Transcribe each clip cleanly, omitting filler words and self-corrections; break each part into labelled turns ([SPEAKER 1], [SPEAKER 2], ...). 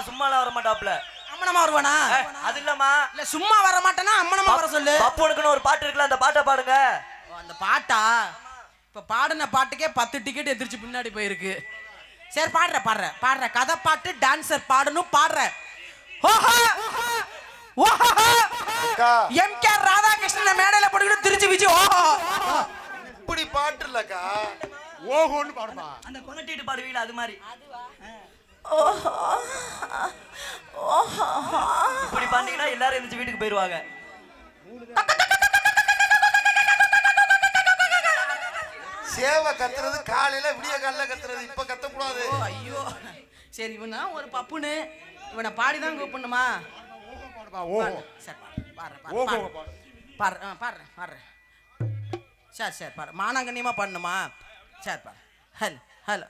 [SPEAKER 1] சும்மாலாம் வர மாட்டாப்ல.
[SPEAKER 2] அம்மனமா வருவானா?
[SPEAKER 1] அது இல்லம்மா.
[SPEAKER 2] இல்ல சும்மா வர மாட்டானா அம்மனமா வர சொல்லு.
[SPEAKER 1] பப்புனுக்குன்னு ஒரு பாட்டு இருக்குல்ல, அந்த பாட்டை பாடுங்க.
[SPEAKER 2] அந்த பாட்டா? இப்ப பாடுன பாட்டுக்கே 10 டிக்கெட் எதிர்த்து பின்னாடி போயிருக்கு. சரி பாடுற கதை பாட்டு டான்சர் பாடணும் பாடுற. எம்கேஆர் ராதாகிருஷ்ணன் மேடையில போட்டுக்கிட்டு திருச்சி விஜய் ஓஹோ
[SPEAKER 3] இப்படி பாட்டு இல்லக்கா,
[SPEAKER 4] ஓஹோன்னு பாடுமா?
[SPEAKER 1] அந்த கொனட்டிட்டு பாடுவீங்களா அது மாதிரி. இப்படி பாத்தீங்கன்னா எல்லாரும் எந்திரிச்சு வீட்டுக்கு போயிருவாங்க.
[SPEAKER 3] சேவை கத்துறது காலையில விடிய காலையில கத்துறது, இப்ப கத்தக்கூடாது.
[SPEAKER 2] ஐயோ சரி, இவனா ஒரு பப்புனு இவனை பாடிதான் கூப்பிடணுமா? பாடுறேன். சரி பாரு, மானாங்கண்ணியமா பண்ணணுமா? சரி பாரு. ஹலோ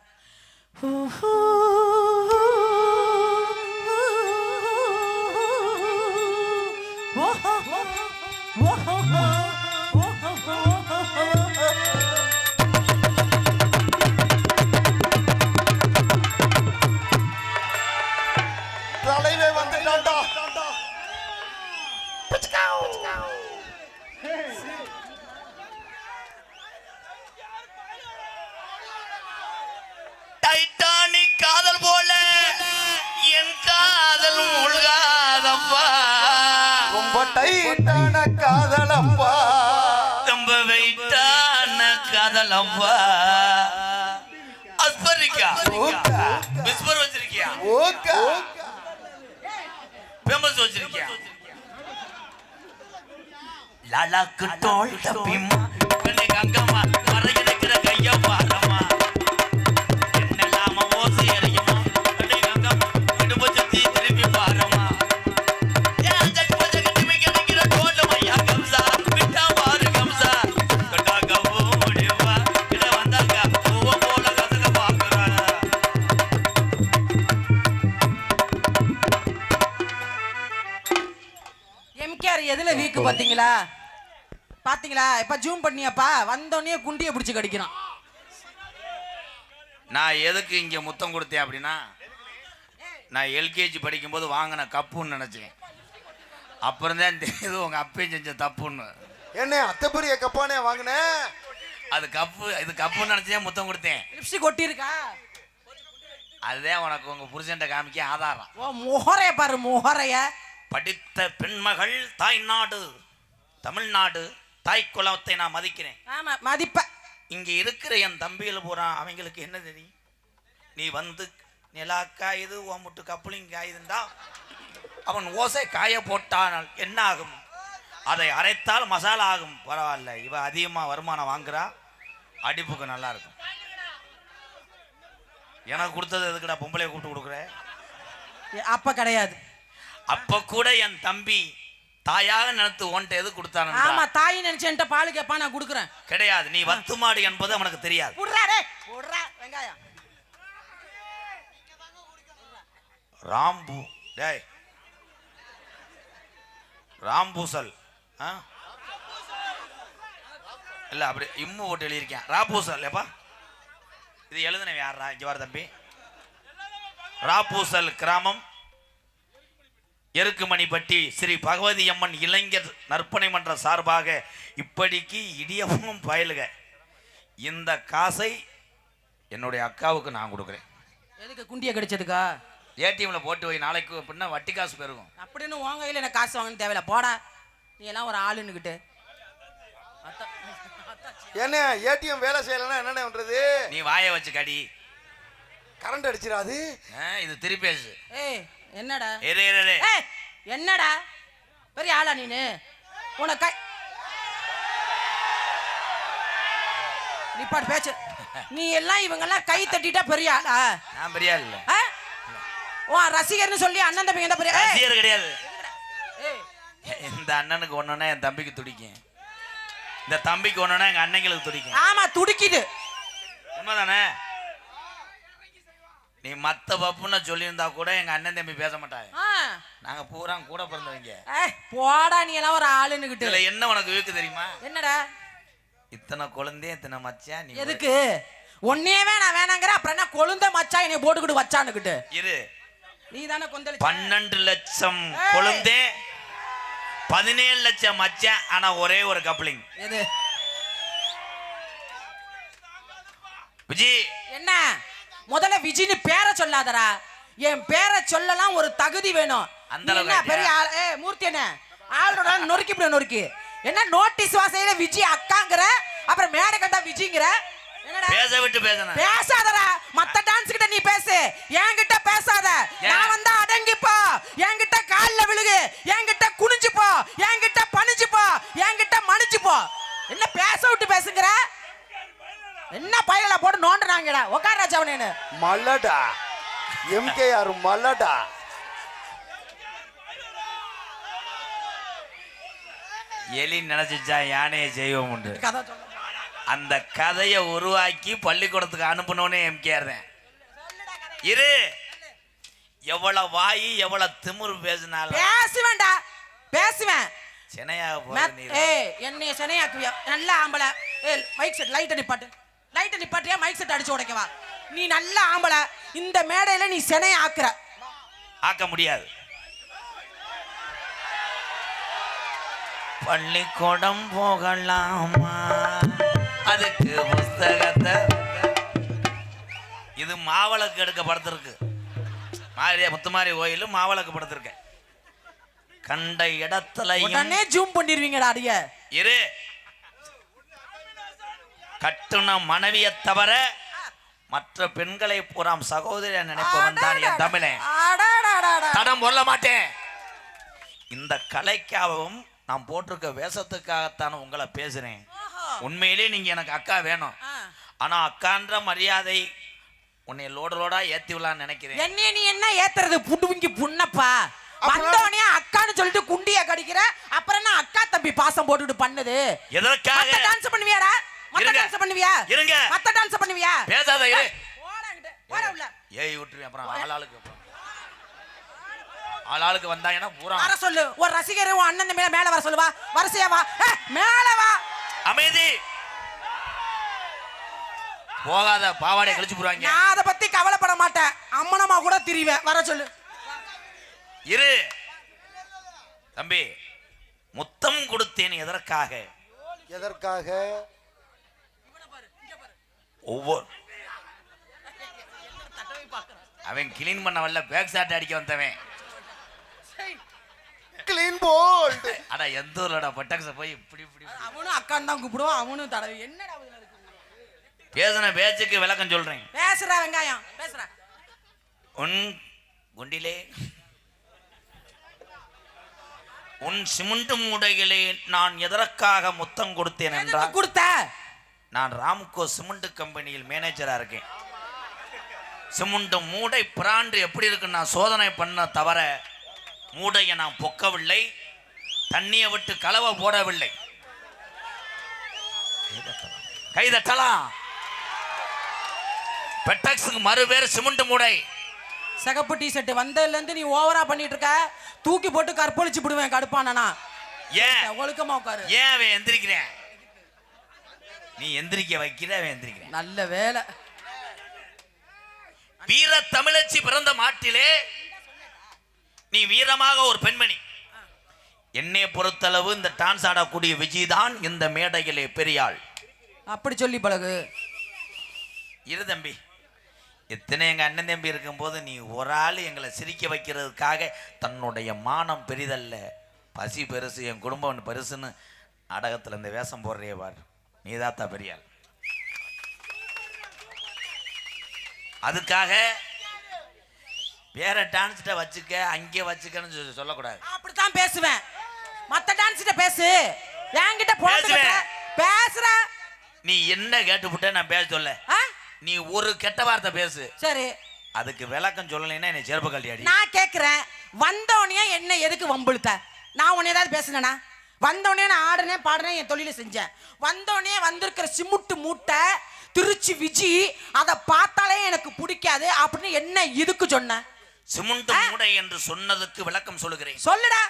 [SPEAKER 3] தலைவே வந்துட்டான்டா.
[SPEAKER 5] டைட்டானிக் காதல் போல என் காதல் மூழ்காதப்பா,
[SPEAKER 3] ரொம்ப டைட்டான காதலப்பா,
[SPEAKER 5] ரொம்ப வெயிட்டான காதலப்பா. அஸ்பரிக்கா விஸ்பர் வச்சிருக்கியா?
[SPEAKER 3] ஓகே
[SPEAKER 5] ஃபேமஸ் வச்சிருக்கியா? லாலாக்கு தோள் தப்பிமா கண்ணே கங்கம்மா மறைகிற கையா பாரம்மா என்னலாம ஓசி எறியுமா கண்ணே கங்கம்மா இடுப்பு சுத்தி திருப்பி பாரம்மா ஏன் ஜக் திமிக்க நிக்கிற தோள் மையா கம்சா விட்டா பாரு கம்சா கட்டா கவு முடிவா இத வந்தாங்க பூவ போல கதக பாக்குறாங்க.
[SPEAKER 2] எம்கேஆர் எதுல வீக்கு பாத்தீங்களா? இப்ப ஜூம் பண்ணியாப்பா, வந்தோடனே குண்டியை பிடிச்சு கடிக்கிறான்.
[SPEAKER 5] நான் எதுக்கு இங்க முத்தம் கொடுத்தேன் அப்படின்னா, நான் எல்கேஜி படிக்கும்போது வாங்கின கப்புன்னு நினைச்சேன். அப்புறம் தான் தெரியுது உங்க அப்பையும் செஞ்ச தப்புன்னு.
[SPEAKER 3] என்ன அத்தை பெரிய கப்பானே வாங்கினேன்?
[SPEAKER 5] அது கப்பு, இது கப்புன்னு நினைச்சே முத்தம் கொடுத்தேன்.
[SPEAKER 2] லிப்ஸ்டிக் ஒட்டியிருக்கா?
[SPEAKER 5] அதுதான் உனக்கு உங்க புருஷன்ட்ட காமிக்க ஆதாரம்.
[SPEAKER 2] ஓ முகரைய பாரு, முகரைய.
[SPEAKER 5] படித்த பெண்மகள் தாய்நாடு தமிழ்நாடு, தாய் குலத்தை நான் மதிக்கிறேன்.
[SPEAKER 2] ஆமா மதிப்ப.
[SPEAKER 5] இங்க இருக்கிற என் தம்பிகள் பூரா அவங்களுக்கு என்ன தெரியும்? நீ வந்து நிலா காயுது ஓமுட்டு கப்புளிங் காயுதுண்டா, அவன் ஓசை காய போட்டானால் என்ன ஆகும்? அதை அரைத்தால் மசாலா ஆகும். பரவாயில்ல, இவ அதிகமா வருமானம் வாங்குறா, அடிப்புக்கு நல்லா இருக்கும். எனக்கு கொடுத்தது எதுக்குடா பொம்பளைய கூப்பிட்டு கொடுக்குற?
[SPEAKER 2] அப்ப கிடையாது.
[SPEAKER 5] அப்ப கூட என் தம்பி தாயாக நினைத்து ஒன்றை எது கொடுத்தான?
[SPEAKER 2] ஆமா, தாய் நினைச்சேன்ட்ட பால் கேப்பா, நான் கொடுக்குறேன்.
[SPEAKER 5] கிடையாது, நீ வத்து மாடு என்பது அவனுக்கு தெரியாது.
[SPEAKER 2] வெங்காயம்
[SPEAKER 5] ராம்பு டேய் ராம்பூசல் இல்ல, அப்படி இம்மு போட்டு எழுதியிருக்கேன். ராப்பூசல் எப்பா இது எழுதுனவன் யாரா? இங்க வர தம்பி. ராப்பூசல் கிராமம், எருக்குமணிப்பட்டி ஸ்ரீ பகவதி அம்மன் இளைஞர் நற்பணி மன்ற சார்பாக இப்படிக்கு இடியமும் பயலுக. இந்த காசை என்னுடைய அக்காவுக்கு நான் கொடுக்குறேன்.
[SPEAKER 2] எதுக்கு? குண்டியை கடிச்சதுக்கா?
[SPEAKER 5] ஏடிஎம்ல போட்டு வை, நாளைக்கு பின்ன வட்டி காசு பெருகும்.
[SPEAKER 2] அப்படின்னு உன் கையில் எனக்கு காசு வாங்கன்னு தேவையில்ல, போடா. நீ எல்லாம் ஒரு ஆளுன்னுக்கிட்டு.
[SPEAKER 3] என்ன ஏடிஎம் வேலை செய்யலன்னா என்னென்ன பண்றது?
[SPEAKER 5] நீ வாயை வச்சு கடி,
[SPEAKER 3] கரண்ட் அடிச்சிடாது.
[SPEAKER 5] இது திருப்பேசு.
[SPEAKER 2] ஏய் என்னடா?
[SPEAKER 5] ஏய்
[SPEAKER 2] என்னடா பெரிய ஆளா நீனு? உனக்கு நிப்பாட்டு பேச்சு. நீ எல்லாம் இவங்கெல்லாம் கை தட்டிட்டா பெரிய ஆளா?
[SPEAKER 5] நான் பெரிய ஆள் இல்ல.
[SPEAKER 2] உன் ரசிகர்னு சொல்லி அண்ணன் தம்பிங்க தான் பெரிய
[SPEAKER 5] ரசிகர் கிடையாது. இந்த அண்ணனுக்கு ஒண்ணுன்னா என் தம்பிக்கு துடிக்கும், இந்த தம்பிக்கு ஒண்ணுன்னா எங்க அண்ணங்களுக்கு துடிக்கும்.
[SPEAKER 2] ஆமா துடிக்குது.
[SPEAKER 5] உண்மைதானே? நீ மத்த பப்புன்னு சொல்லியிருந்தா கூட எங்க அண்ணன் தம்பி பேச மாட்டாங்க. நாங்க பூரா கூட பிறந்தவங்க.
[SPEAKER 2] போடா, நீ எல்லாம் ஒரு ஆளுன்னுகிட்டு.
[SPEAKER 5] இதுல என்ன உனக்கு வீக்கு தெரியுமா?
[SPEAKER 2] என்னடா?
[SPEAKER 5] இத்தனை குழந்தைய இத்தனை மச்சான். நீ
[SPEAKER 2] எதுக்கு? ஒன்னே வேணாங்கிற, அப்புறம் என்ன கொழுந்த மச்சான் என்னை போட்டுக்கிட்டு வச்சானுக்கிட்டு
[SPEAKER 5] இரு.
[SPEAKER 2] நீ தானே கொந்தளிச்ச
[SPEAKER 5] 12 லட்சம்
[SPEAKER 2] ஏய்.
[SPEAKER 5] கொழுந்தே 17 லட்சம் மச்சான். ஆனா ஒரே ஒரு கப்ளிங்.
[SPEAKER 2] எது
[SPEAKER 5] விஜி
[SPEAKER 2] என்ன முதல்ல விஜின்னு பேரை சொல்லாதடா. என் பேரை சொல்லலாம் ஒரு தகுதி வேணும்.
[SPEAKER 5] அந்த
[SPEAKER 2] நீ
[SPEAKER 5] அளவுக்கு
[SPEAKER 2] என்ன
[SPEAKER 5] ஆயிட்டியா?
[SPEAKER 2] பெரிய ஆள்? மூர்த்தி என்ன ஆளோட நொறுக்கி என்ன நோட்டீஸ் வாசையில விஜி அக்காங்கிற, அப்புறம் மேடை கண்டா விஜிங்கிற. என்னடா
[SPEAKER 5] பேச விட்டு பேசணும்.
[SPEAKER 2] பேசாதடா. மத்த டான்ஸ் கிட்ட நீ பேசு, என்கிட்ட பேசாத.
[SPEAKER 5] ஏன்?
[SPEAKER 2] நான் வந்தா அடங்கிப்போ, என்கிட்ட கால்ல விழுகு, என்கிட்ட குனிஞ்சு போ, என்கிட்ட பணிஞ்சு போ, என்கிட்ட மணிஞ்சு போ. என்ன பேச விட்டு பேசுங்கிற? என்ன பயல போட்டு நோண்டுறாங்கடா. உட்கார் ராஜாவனேன்னு
[SPEAKER 3] மல்லடா எம்கேஆர் மல்லடா.
[SPEAKER 5] எலி நினைச்சிச்சா யானையை செய்வோம் உண்டு.
[SPEAKER 2] கதை சொல்ல.
[SPEAKER 5] அந்த கதையை உருவாக்கி பள்ளிக்கூடத்துக்கு அனுப்பினோன்னே எம்கேஆர் தான். இரு, எவ்வளவு வாயி எவ்வளவு திமிரு பேசினாலும்
[SPEAKER 2] பேசுவேன்டா, பேசுவேன்.
[SPEAKER 5] சினையாக
[SPEAKER 2] மேத்-
[SPEAKER 5] போற
[SPEAKER 2] ஏய் என்னைய சனையாக்குவியா? நல்ல ஆம்பளை. ஏய் மைக் செட் லைட்டை நிப்பாட்டு, லைட்டை நிப்பாட்டியா மைக் செட் அடிச்சு உடைக்கவா? நீ நல்ல ஆம்பளை, இந்த மேடையில நீ சினைய ஆக்குற.
[SPEAKER 5] ஆக்க முடியாது. பள்ளிக்கூடம் போகலாமா, அதுக்கு புஸ்தகத்தை. இது மாவளக்கு எடுக்க படுத்திருக்கு. மாரியா முத்துமாரி கோயில் மாவளக்கு படுத்திருக்கேன். கண்ட இடத்துலயும்
[SPEAKER 2] உடனே ஜூம் பண்ணிடுவீங்கடா அடிய.
[SPEAKER 5] இரு, கட்டுன மனைவியை தவிர மற்ற பெண்களை பூராம் சகோதரிய நினைப்பவன் தான் என் தமிழன்.
[SPEAKER 2] அடாடாடாடா.
[SPEAKER 5] தடம் சொல்ல மாட்டேன். இந்த கலைக்காகவும் நான் போட்டிருக்க வேஷத்துக்காகத்தான் உங்களை பேசுறேன். உண்மையிலே நீங்க எனக்கு அக்கா வேணும். ஆனா அக்கான்ற மரியாதை உன்னை லோடா ஏத்தி விடலான்னு நினைக்கிறேன்.
[SPEAKER 2] என்னைய நீ என்ன ஏத்துறது? புடுங்கி புண்ணப்பா. வந்தோடனே அக்கான்னு சொல்லிட்டு குண்டியா கடிக்கிற. அப்புறம் என்ன அக்கா தம்பி பாசம் போட்டுட்டு பண்ணுது?
[SPEAKER 5] எதற்காக?
[SPEAKER 2] டான்ஸ் பண்ணுவியாடா? மத்த
[SPEAKER 5] இருங்க.
[SPEAKER 2] டான்ஸ் பண்ணுவியா?
[SPEAKER 5] இருங்க.
[SPEAKER 2] மத்த டான்ஸ் பண்ணுவியா?
[SPEAKER 5] பேசாத இரு.
[SPEAKER 2] போடாங்கிட்ட. போட உள்ள.
[SPEAKER 5] ஏய் விட்டுருவேன். அப்புறம் ஆளாளுக்கு வந்தாங்கன்னா பூரா
[SPEAKER 2] வர சொல்லு. ஒரு ரசிகர் உன் அண்ணன் மேல வர சொல்லுவா. வரிசையா வா. மேல வா.
[SPEAKER 5] அமைதி. போகாத, பாவாடை கழிச்சு போடுவாங்க.
[SPEAKER 2] நான் அத பத்தி கவலைப்பட மாட்டேன். அம்மனமா கூட திரிவேன். வர சொல்லு.
[SPEAKER 5] இரு தம்பி, முத்தம் கொடுத்தேன் எதற்காக?
[SPEAKER 3] எதற்காக?
[SPEAKER 5] ஒவ்வொரு அவன் கிளீன் பண்ண வரல, பேக் ஷாட் அடிக்க வந்தவன்.
[SPEAKER 3] Clean bolt.
[SPEAKER 5] அட எந்த ஊர்லடா பட்டாக்ஸ போய் இப்படி இப்படி
[SPEAKER 2] அவனும் அக்கான்னு தான் கூப்பிடுவான். அவனும் தடவை. என்னடா இதுல இருக்கு?
[SPEAKER 5] பேசின பேச்சுக்கு விளக்கம் சொல்றேன்.
[SPEAKER 2] பேசுற வெங்காயம் பேசுற.
[SPEAKER 5] உன் குண்டிலே உன் சிமெண்ட் மூடைகளே நான் எதற்காக முத்தம் கொடுத்தேன் என்றால்,
[SPEAKER 2] கொடுத்த
[SPEAKER 5] நான் ராம்கோ சிமெண்ட் கம்பெனியில் மேனேஜரா இருக்கேன். சிமெண்ட் மூடை பிராண்டு எப்படி இருக்கு நான் சோதனை பண்ண தவிர மூடையை நான் பொக்கவில்லை, தண்ணியை விட்டு கலவை போடவில்லை. கைதட்டலாம். பெட்டக்ஸுக்கு மறு பேர் சிமெண்ட் மூடை.
[SPEAKER 2] சிகப்பு டி ஷர்ட் வந்ததுல இருந்து நீ ஓவரா பண்ணிட்டு இருக்க. தூக்கி போட்டு கற்பழிச்சு விடுவேன் கடுப்பானா.
[SPEAKER 5] ஏன்
[SPEAKER 2] ஒழுக்கமா உட்காரு.
[SPEAKER 5] ஏன் அவன் எந்திரிக்கிறேன்? நீ எந்திரிக்க வைக்கிற, அவன் எந்திரிக்கிறேன்.
[SPEAKER 2] நல்ல வேலை.
[SPEAKER 5] வீர தமிழச்சி பிறந்த மாட்டிலே நீ வீரமாக ஒரு பெண்மணி. என்னை பொறுத்தளவு இந்த டான்ஸ் ஆடக்கூடிய விஜய் தான் இந்த மேடையிலே பெரியாள்.
[SPEAKER 2] அப்படி சொல்லி பழகு.
[SPEAKER 5] இரு தம்பி, எத்தனை எங்க அண்ணன் தம்பி இருக்கும்போது நீ ஒரு ஆள் எங்களை சிரிக்க வைக்கிறதுக்காக தன்னுடைய மானம் பெரிதல்ல, பசி பெருசு, என் குடும்பம் பெருசுன்னு நாடகத்தில் இந்த வேஷம் போடுறே பார். நீதாத்தா பெரியாள். அதுக்காக வேற டான்ஸ்கிட்ட வச்சுக்க, அங்கே வச்சுக்கன்னு சொல்லக்கூடாது.
[SPEAKER 2] அப்படித்தான் பேசுவேன். மத்த டான்ஸ்கிட்ட பேசு. என்கிட்ட
[SPEAKER 5] பேசுவேன்.
[SPEAKER 2] பேசுற.
[SPEAKER 5] நீ என்ன கேட்டுப்புட்ட நான் பேச சொல்ல. நீ ஒரு கெட்ட வார்த்தை பேசு,
[SPEAKER 2] சரி.
[SPEAKER 5] அதுக்கு விளக்கம் சொல்லலைன்னா என்னை செருப்பு கழட்டி அடி.
[SPEAKER 2] நான் கேக்குறேன், வந்தோடனே என்ன எதுக்கு வம்புழுத்த? நான் உன்னை ஏதாவது பேசுனேனா? வந்தோடனே நான் ஆடுனேன் பாடுனேன், என் தொழிலை செஞ்சேன். வந்தோடனே வந்திருக்கிற சிமுட்டு மூட்டை திருச்சி விஜி, அதை பார்த்தாலே எனக்கு பிடிக்காது அப்படின்னு என்ன இதுக்கு சொன்ன?
[SPEAKER 5] சிமெண்ட் மூடை என்று சொன்னதுக்கு விளக்கம் சொல்லுகிறேன்.
[SPEAKER 2] சொல்லுடா.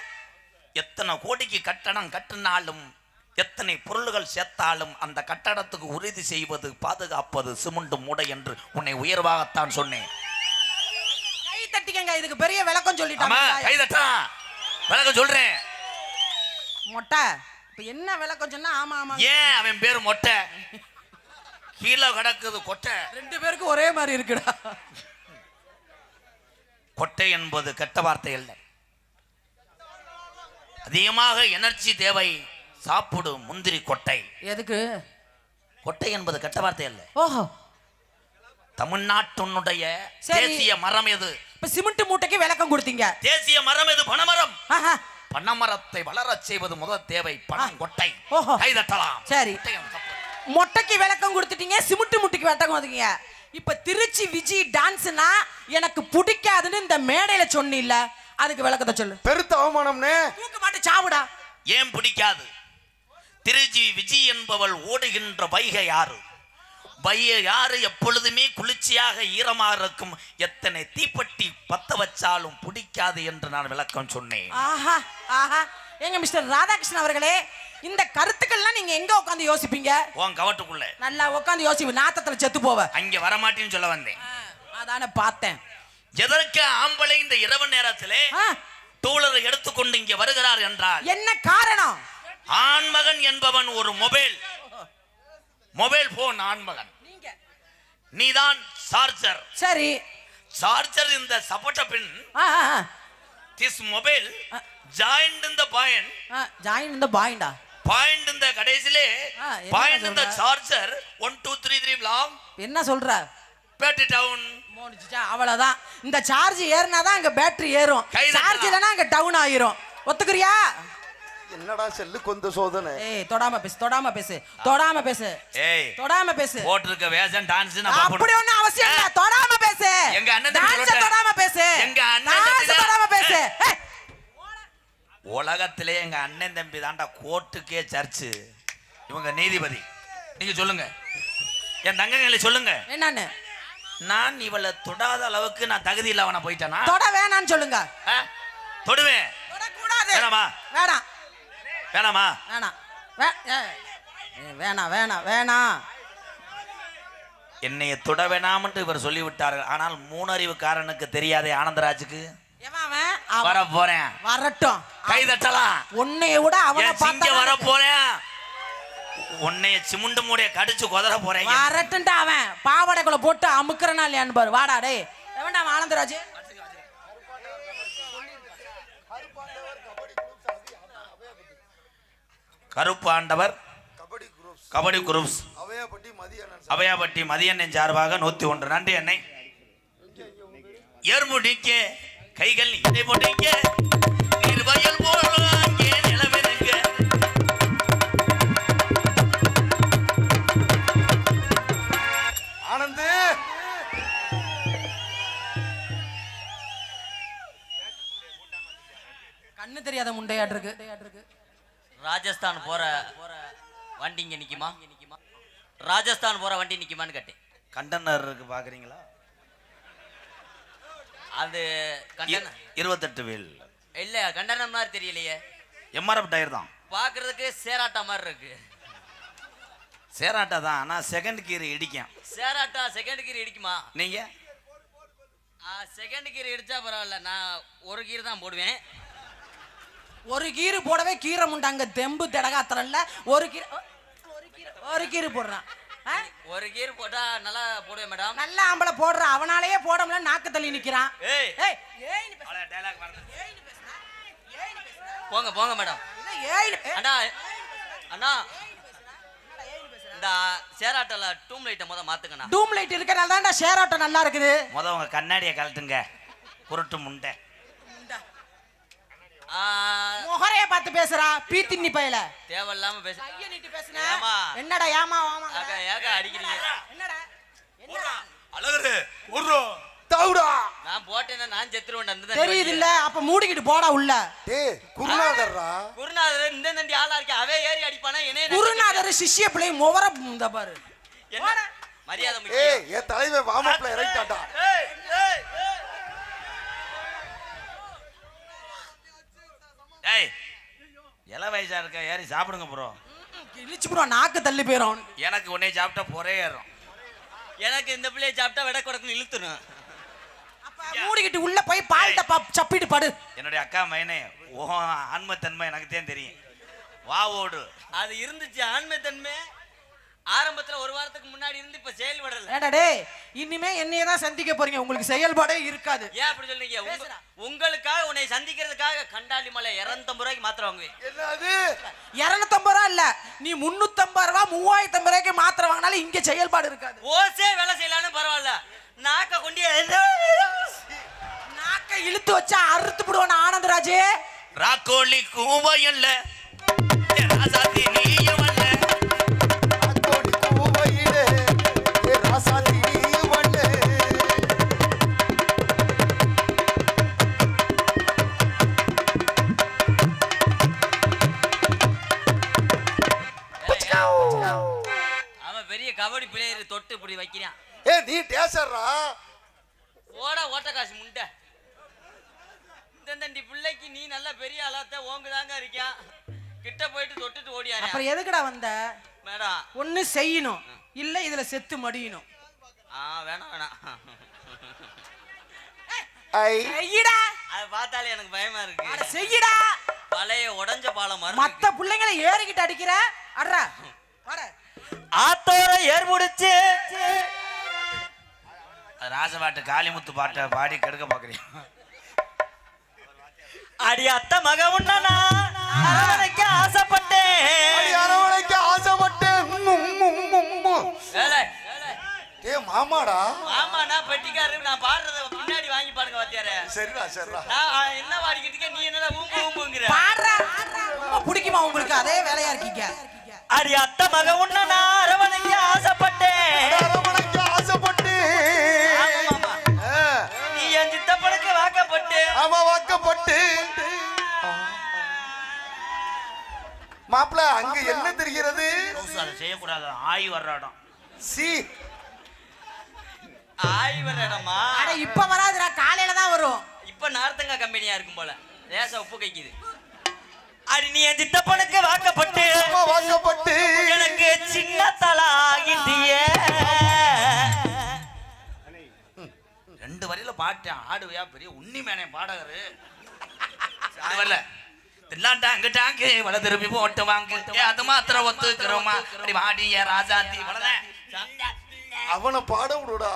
[SPEAKER 5] எத்தனை கோடிக்கு கட்டணம் கட்டினாலும், எத்தனை பொருள்கள் சேர்த்தாலும் அந்த கட்டடத்துக்கு உறுதி செய்வது, பாதுகாப்பது சிமெண்ட் மூடை என்று உன்னை உயர்வாகத்தான் சொன்னேன்.
[SPEAKER 2] கை தட்டி தட்டிக்கங்க, இதுக்கு பெரிய விளக்கம்
[SPEAKER 5] ஆமா
[SPEAKER 2] சொல்லிட்டாங்க.
[SPEAKER 5] கை தட்டா விளக்கம் சொல்றேன்.
[SPEAKER 2] மொட்டை இப்ப என்ன விளக்கம் சொன்னா ஆமா ஆமா.
[SPEAKER 5] ஏன் அவன் பேரு மொட்டை, கீழே கிடக்குது கொட்டை.
[SPEAKER 2] ரெண்டு பேருக்கும் ஒரே மாதிரி இருக்குடா.
[SPEAKER 5] கொட்டை என்பது கெட்ட வார்த்தை அல்ல. அதிகமாக எனர்ஜி தேவை, சாப்பிடு முந்திரி கொட்டை.
[SPEAKER 2] எதுக்கு?
[SPEAKER 5] கொட்டை என்பது கெட்ட வார்த்தை அல்ல.
[SPEAKER 2] ஓஹோ.
[SPEAKER 5] தமிழ்நாட்டுடைய
[SPEAKER 2] சரி.
[SPEAKER 5] தேசிய மரம் எது?
[SPEAKER 2] இப்ப சிமெண்ட் மூட்டைக்கு விளக்கம் கொடுத்தீங்க.
[SPEAKER 5] தேசிய மரம் எது? பனைமரம்.
[SPEAKER 2] ஆஹா.
[SPEAKER 5] பனைமரத்தை வளரச் செய்வது முதல் தேவை பனம் கொட்டை.
[SPEAKER 2] ஓஹோ.
[SPEAKER 5] கை தட்டலாம்.
[SPEAKER 2] சரி.
[SPEAKER 5] கொட்டை என்பது தப்பு.
[SPEAKER 2] மொட்டைக்கு விளக்கம் கொடுத்துட்டீங்க, சிமெண்ட் முட்டைக்கு விளக்கம் கொடுத்தீங்க. இப்ப திருச்சி விஜி டான்ஸ்னா எனக்கு பிடிக்காதுன்னு இந்த மேடையில சொன்னில்ல, அதுக்கு விளக்கத்தை சொல்லு.
[SPEAKER 3] பெருத்த அவமானம்னே.
[SPEAKER 2] தூக்க மாட்டு சாவுடா.
[SPEAKER 5] ஏன் பிடிக்காது? திருச்சி விஜி என்பவள் ஓடுகின்ற வைகை யாரு? வைகை யாரு எப்பொழுதுமே குளிர்ச்சியாக ஈரமாக இருக்கும். எத்தனை தீப்பெட்டி பத்த வச்சாலும் பிடிக்காது என்று நான் விளக்கம் சொன்னேன்.
[SPEAKER 2] ஆஹா ஆஹா. எங்க மிஸ்டர் ராதாகிருஷ்ணன் அவர்களே, இந்த கருத்துக்கள்லாம் நீங்க எங்க உட்கார்ந்து யோசிப்பீங்க?
[SPEAKER 5] உன் கவட்டுக்குள்ள
[SPEAKER 2] நல்லா உட்கார்ந்து யோசிப்பீங்க, நாத்தத்துல செத்து போவ.
[SPEAKER 5] அங்க வரமாட்டேன்னு சொல்ல வந்தேன்.
[SPEAKER 2] அதானே பார்த்தேன்.
[SPEAKER 5] எதற்கு ஆம்பளை இந்த இரவு நேரத்திலே டூலரை எடுத்துக்கொண்டு இங்கே வருகிறார் என்றால்
[SPEAKER 2] என்ன காரணம்?
[SPEAKER 5] ஆண்மகன் என்பவன் ஒரு மொபைல் போன் ஆண்மகன். நீதான் சார்ஜர்.
[SPEAKER 2] சரி.
[SPEAKER 5] சார்ஜர் இந்த சப்போட்ட பின். திஸ் மொபைல் ஜாயிண்ட் இந்த பாயிண்ட்.
[SPEAKER 2] ஜாயின் இந்த பாயிண்டா?
[SPEAKER 5] பாயிண்ட் இந்த கடைசிலே
[SPEAKER 2] என்ன
[SPEAKER 5] பாயிண்ட் இந்த
[SPEAKER 2] சொல்ற?
[SPEAKER 5] சார்ஜர் 1 2 3 3 லாங்
[SPEAKER 2] என்ன சொல்ற?
[SPEAKER 5] Battery down.
[SPEAKER 2] மோனிச்சா அவ்வளவுதான். இந்த சார்ஜ் ஏறினாதான் அங்க பேட்டரி ஏறும், சார்ஜ் இல்லனா அங்க டவுன் ஆயிரும். ஒத்துக்குறியா?
[SPEAKER 3] என்னடா செல்லு கொஞ்சம் சோதனை.
[SPEAKER 2] ஏய் தொடாம பேசு, தொடாம பேசு, தொடாம பேசு.
[SPEAKER 5] ஏய்
[SPEAKER 2] தொடாம பேசு.
[SPEAKER 5] போட்டுருக்க வேஷம் டான்ஸ் நான்
[SPEAKER 2] அப்படி ஒண்ணு அவசியம் இல்ல. தொடாம பேசு.
[SPEAKER 5] எங்க அண்ணன்
[SPEAKER 2] டான்ஸ் தொடாம பேசு.
[SPEAKER 5] எங்க அண்ணன்
[SPEAKER 2] டான்ஸ் தொடாம பேசு.
[SPEAKER 5] உலகத்திலே எங்க அண்ணன் தம்பி தாண்டா கோர்ட்டுக்கே சர்ச்சு. இவங்க நீதிபதி. நீங்க சொல்லுங்க, என் தங்கங்களை சொல்லுங்க.
[SPEAKER 2] என்னன்னு?
[SPEAKER 5] நான் இவளை தொடாத அளவுக்கு நான் தகுதி இல்லவனா போயிட்டேனா?
[SPEAKER 2] தொட வேணான்னு சொல்லுங்க.
[SPEAKER 5] தொடுவேன்.
[SPEAKER 2] தொடக்கூடாது.
[SPEAKER 5] வேணாமா?
[SPEAKER 2] வேணாம்.
[SPEAKER 5] வேணாமா?
[SPEAKER 2] வேணாம். வேணாம் வேணாம் வேணாம்.
[SPEAKER 5] என்னைய தொட வேணாம்னு இவர் சொல்லிவிட்டார்கள். ஆனால் மூணறிவுக்காரனுக்கு தெரியாதே ஆனந்தராஜுக்கு. வர போறேன்.
[SPEAKER 2] வரட்டும்.
[SPEAKER 5] கை தட்டலாம்.
[SPEAKER 2] உன்னைய விட அவனை
[SPEAKER 5] பார்த்தா வர போறேன். உன்னைய சிமுண்டு மூடைய கடிச்சு கொதற போறேன்.
[SPEAKER 2] வரட்டும்டா. அவன் பாவாடைக்குள்ள போட்டு அமுக்குறனா இல்லையான்னு பாரு. வாடா டேய். எவன்டா ஆனந்தராஜ்?
[SPEAKER 5] கருப்பு ஆண்டவர் கபடி குரூப்ஸ் அவையாபட்டி மதியண்ணன் சார்பாக 101. நன்றி அன்னை. ஏர்முடிக்க கைகள் இதை போட்டீங்க இருவயல் போலாங்க நிலவெனுங்க.
[SPEAKER 3] ஆனந்து
[SPEAKER 2] கண்ணு தெரியாத முண்டையாட்டிருக்கு.
[SPEAKER 1] ராஜஸ்தான் போற வண்டி இங்க நிக்குமா? ராஜஸ்தான் போற வண்டி நிக்குமான்னு கேட்டேன்.
[SPEAKER 5] கண்டனர் இருக்கு பாக்குறீங்களா?
[SPEAKER 1] அது
[SPEAKER 5] 28 வீல்
[SPEAKER 1] இல்ல, கண்டனர் மாதிரி தெரியலையே.
[SPEAKER 5] எம்ஆர்எஃப் டயர் தான்.
[SPEAKER 1] பாக்குறதுக்கு சேராட்டா மாதிரி இருக்கு.
[SPEAKER 5] சேராட்டா தான், ஆனா செகண்ட் கீர் இடிக்கும்.
[SPEAKER 1] சேராட்டா செகண்ட் கீர் இடிக்குமா?
[SPEAKER 5] நீங்க
[SPEAKER 1] செகண்ட் கீர் இடிச்சா பரவாயில்ல, நான் ஒரு கீர் தான் போடுவேன்.
[SPEAKER 2] ஒரு கீரு போடவே கீரை முண்டாங்க தெம்பு திடகாத்திரல்ல. ஒரு கீரு போடுறான்.
[SPEAKER 1] ஒரு கீர் போட்டா நல்லா போடுவேன் மேடம்.
[SPEAKER 2] நல்ல ஆம்பளை போடுற, அவனாலேயே போட முடியல, நாக்கு தள்ளி நிக்கிறான்.
[SPEAKER 1] ஏய்
[SPEAKER 2] ஏய் ஏய்
[SPEAKER 1] போங்க போங்க மேடம். அண்ணா அண்ணா இந்த சேராட்டல டூம் லைட்டை மாத்துங்கண்ணா.
[SPEAKER 2] டூம் லைட் இருக்கறனால தான்டா ஷேர் ஆட்டோ நல்லா இருக்குது.
[SPEAKER 5] உங்க கண்ணாடியை கழட்டுங்க குருட்டு முண்டை.
[SPEAKER 2] முகரைய பார்த்து பேசுறா பீத்தின்னி பயல.
[SPEAKER 1] தேவையில்லாம பேச.
[SPEAKER 2] ஐயா நீட்டு பேசுன. என்னடா ஏமா வாமா
[SPEAKER 1] ஏக அடிக்கிறீங்க?
[SPEAKER 2] என்னடா என்ன
[SPEAKER 5] அழகு ஓடுறோ
[SPEAKER 3] தவுடா.
[SPEAKER 1] நான் போட்டேன்னா நான் செத்துருவேன். அந்த
[SPEAKER 2] தெரியுது இல்ல, அப்ப மூடிக்கிட்டு போடா உள்ள.
[SPEAKER 3] டேய் குருநாதர்ரா.
[SPEAKER 1] குருநாதர் இந்த நண்டி ஆளா இருக்கே, அவவே ஏறி அடிப்பானா என்னே?
[SPEAKER 2] குருநாதர் சிஷ்ய பிள்ளை முவர இந்த பாரு.
[SPEAKER 1] என்ன மரியாதை
[SPEAKER 3] ஏய்
[SPEAKER 1] முக்கியம்.
[SPEAKER 3] ஏ தலைவன் வாமப்ல இறங்கிட்டாடா.
[SPEAKER 5] ஏய் இள வயசா இருக்க ஏறி சாப்பிடுங்க ப்ரோ.
[SPEAKER 2] இழிச்சு ப்ரோ நாக்கு தள்ளி போயிரும்.
[SPEAKER 5] எனக்கு உன்னை சாப்பிட்டா பொறே ஏறும்.
[SPEAKER 1] எனக்கு இந்த பிள்ளையை சாப்பிட்டா விட கொடுக்கணும் இழுத்துணும்.
[SPEAKER 2] அப்ப மூடிக்கிட்டு உள்ள போய் பால் டப்பா சப்பிட்டு படு.
[SPEAKER 5] என்னுடைய அக்கா மைனே ஓ ஆன்மத்தன்மை எனக்கு தான் தெரியும். வா ஓடு.
[SPEAKER 1] அது இருந்துச்சு ஆண்மைத்தன்மை. ஆரம்பத்துல ஒரு வாரத்துக்கு முன்னாடி இருந்து இப்ப செயல்படல.
[SPEAKER 2] ஏடா டேய், இனிமே என்னைய தான் சந்திக்க போறீங்க, உங்களுக்கு செயல்பாடே இருக்காது.
[SPEAKER 1] ஏன் அப்படி சொல்றீங்க? உங்களுக்காக உன்னை சந்திக்கிறதுக்காக கண்டாலி மலை 250 ரூபாய்க்கு மாத்திரை வாங்குவேன்.
[SPEAKER 3] என்னது
[SPEAKER 2] 250 ரூபா இல்ல, நீ 350 ரூபா 3050 ரூபாய்க்கு மாத்திரை வாங்கினாலும் இங்க செயல்பாடு இருக்காது.
[SPEAKER 1] ஓசே வேலை செய்யலான்னு பரவாயில்ல, நாக்க கொண்டு
[SPEAKER 2] நாக்க இழுத்து வச்சா அறுத்து விடுவான ஆனந்தராஜே.
[SPEAKER 5] ராக்கோலி கூவையல்ல ராசாத்தி நீயும் அல்ல.
[SPEAKER 3] ராக்கோடி கூவையிலே ராசாத்தி நீயுமல்ல.
[SPEAKER 1] அவன் பெரிய கபடி பிளேயர் தொட்டு இப்படி வைக்கிறான்.
[SPEAKER 3] நீ டேசர்ரா.
[SPEAKER 1] ஓட ஓட்ட காசு முண்டை. இந்த பிள்ளைக்கு நீ நல்ல பெரிய ஆளாத்த ஓங்குதாங்க இருக்கான். கிட்ட போயிட்டு தொட்டுட்டு ஓடியாரு.
[SPEAKER 2] அப்புறம் எதுக்குடா வந்த?
[SPEAKER 1] மேடம்
[SPEAKER 2] ஒண்ணு செய்யணும், இல்ல இதுல செத்து மடியணும்.
[SPEAKER 1] வேணாம் வேணாம்.
[SPEAKER 2] செய்யடா.
[SPEAKER 1] அதை பார்த்தாலே எனக்கு பயமா இருக்கு.
[SPEAKER 2] அட செய்யடா.
[SPEAKER 1] பழைய உடைஞ்ச பாலம் மாதிரி.
[SPEAKER 2] மத்த பிள்ளைங்களை ஏறிக்கிட்டு அடிக்கிற அட்ரா வாடா.
[SPEAKER 1] ஆத்தோர ஏர் முடிச்சு
[SPEAKER 5] ராசபாட்டு காளிமுத்து பாட்டை பாடி கெடுக்க பாக்குறீங்க.
[SPEAKER 1] அடி அத்த மக உண்ணனா அரவணைக்க ஆசைப்பட்டேன்.
[SPEAKER 3] அரவணைக்க ஆசைப்பட்டேன். மாமாடா.
[SPEAKER 1] ஆமாண்ணா பெட்டிக்காரரு. நான் பாடுறத பின்னாடி வாங்கி பாடுங்க வாத்தியாரே.
[SPEAKER 3] சரிடா சரிடா.
[SPEAKER 1] நான் என்ன பாடிக்கிட்டு இருக்க, நீ என்னடா ஊம்பு ஊம்புங்கிற?
[SPEAKER 2] பாடுறா. பிடிக்குமா உங்களுக்கு? அதே வேலையா இருக்கீங்க.
[SPEAKER 1] அடி அத்த மக உண்ணனா அரவணைக்க ஆசைப்பட்டேன்.
[SPEAKER 3] அரவணைக்க ஆசைப்பட்டேன்.
[SPEAKER 1] நீ என் சித்தப்பனுக்கு வாக்கப்பட்டு.
[SPEAKER 3] ஆமா வாக்கப்பட்டு. மாப்பிள அங்க என்ன தெரிகிறது?
[SPEAKER 5] அதை செய்யக்கூடாது, ஆய் வர்ற இடம்.
[SPEAKER 3] சி
[SPEAKER 1] ஆய் வர இடமா?
[SPEAKER 2] அட இப்ப வராதுடா, காலையில தான் வரும்.
[SPEAKER 1] இப்ப நார்த்தங்கா கம்பெனியா இருக்கும் போல, லேசா உப்பு கைக்குது. அடி நீ என் சித்தப்பனுக்கு வாக்கப்பட்டு.
[SPEAKER 3] ஆமா வாக்கப்பட்டு.
[SPEAKER 1] எனக்கு சின்ன தலா ஆகிட்டியே.
[SPEAKER 5] 2 வரியில பாட்டேன். ஆடுவையா பெரிய உன்னி மேனே பாடகரு. அது வரல தில்லாண்டா அங்கிட்டாங்க வல திருப்பி போட்டு வாங்க. அது மாத்திரம் ஒத்துக்கிறோமா? அப்படி வாடிய ராஜாத்தி வளதான்.
[SPEAKER 3] அவனை பாட விடுடா.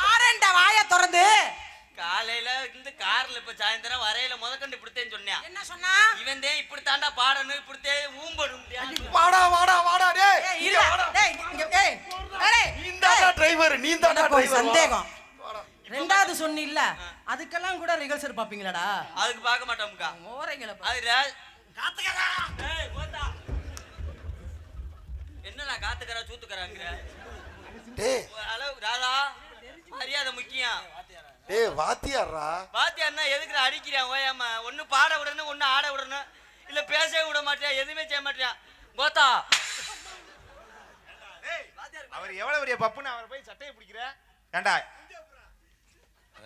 [SPEAKER 2] ஆரண்டா வாயை திறந்து.
[SPEAKER 1] காலையில இருந்து கார்ல இப்ப சாயந்தரம் வரையில முதக்கண்டு இப்படித்தேன்னு சொன்னேன்.
[SPEAKER 2] என்ன சொன்னா?
[SPEAKER 1] இவன் தான் இப்படி தாண்டா பாடணும், இப்படித்தே ஊம்பணும்.
[SPEAKER 3] வாடா வாடா வாடா டேய்.
[SPEAKER 2] ஏய் இல்ல டேய் இங்க ஏய் டேய்
[SPEAKER 3] நீதாடா டிரைவர். நீதாடா
[SPEAKER 2] எனக்கு ஒரு
[SPEAKER 3] டிரைவர்.
[SPEAKER 2] சந்தேகம். ரெண்டாவது சொன்னி இல்ல, அதுக்கெல்லாம் கூட ரிகல்சர் பாப்பீங்களாடா?
[SPEAKER 1] அதுக்கு பார்க்க மாட்டோம்க்கா.
[SPEAKER 2] ஓரைங்கள
[SPEAKER 1] அது காத்துக்கறா. ஏய் போடா. என்னடா காத்துக்கறா சூத்துக்கறாங்கற?
[SPEAKER 3] டேய்
[SPEAKER 1] அளவு ராதா மரியாதை முக்கியம்.
[SPEAKER 3] டேய் வாத்தியாரா.
[SPEAKER 1] வாத்தியார்னா எதுக்குடா அடிக்கிறான்? ஓயாம ஒண்ணு பாட விடணும், ஒண்ணு ஆட விடணும், இல்ல பேசவே விட மாட்டியா, எதுவுமே செய்ய மாட்டியா? கோத்தா
[SPEAKER 4] அவர் எவ்வளவு பெரிய பப்புன்னு அவரை போய் சட்டையை பிடிக்கிற? ஏண்டா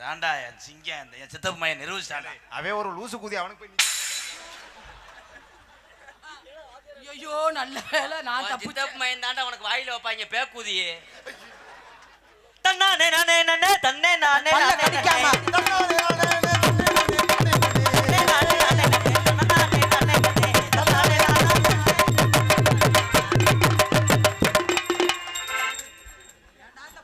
[SPEAKER 5] வேண்டா என் சிங்கம் என் சித்தப்பு மைய நிரூபிச்சாண்டா.
[SPEAKER 4] அவன் ஒரு லூசு கூதி அவனுக்கு போய்
[SPEAKER 2] ஐயோ நல்ல வேளை நான் தப்பு.
[SPEAKER 1] சித்தப்பு மயன் தாண்டா உனக்கு வாயில வைப்பாங்க பேக்கூதி. தன்னானே நானே நானே தன்னே நானே
[SPEAKER 2] பல்ல
[SPEAKER 1] நானே
[SPEAKER 2] கடிக்காம.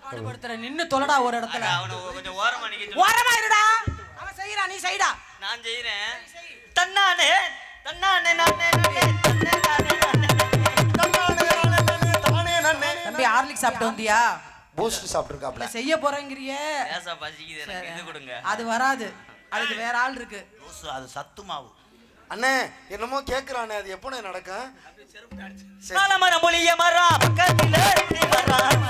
[SPEAKER 2] பாடுபடுத்துற நின்னு தொலைடா ஒரு இடத்துல.
[SPEAKER 1] அவனை கொஞ்சம் ஓரமா நிக்க சொல்லு.
[SPEAKER 2] ஓரமா இருடா. அவன் செய்யறா, நீ செய்டா.
[SPEAKER 1] நான் செய்றேன். தன்னானே தன்னானே நானே நானே தன்னே நானே நானே.
[SPEAKER 3] தானே நன்னே.
[SPEAKER 2] தம்பி ஹார்லிக்ஸ் சாப்பிட்டு வந்தியா?
[SPEAKER 3] பூஸ்ட் சாப்பிட்டுருக்காப்ல.
[SPEAKER 2] இல்ல செய்ய போறேங்கறியே.
[SPEAKER 1] லேசா பசிக்குது எனக்கு, இது கொடுங்க.
[SPEAKER 2] அது வராது, அதுக்கு வேற ஆள் இருக்கு.
[SPEAKER 5] லூசு, அது சத்து மாவு.
[SPEAKER 3] அண்ணே என்னமோ கேக்குறானே, அது எப்போ நடக்கும்?
[SPEAKER 1] மரம் புளிய மரம் பக்கத்துல நீ மரம்.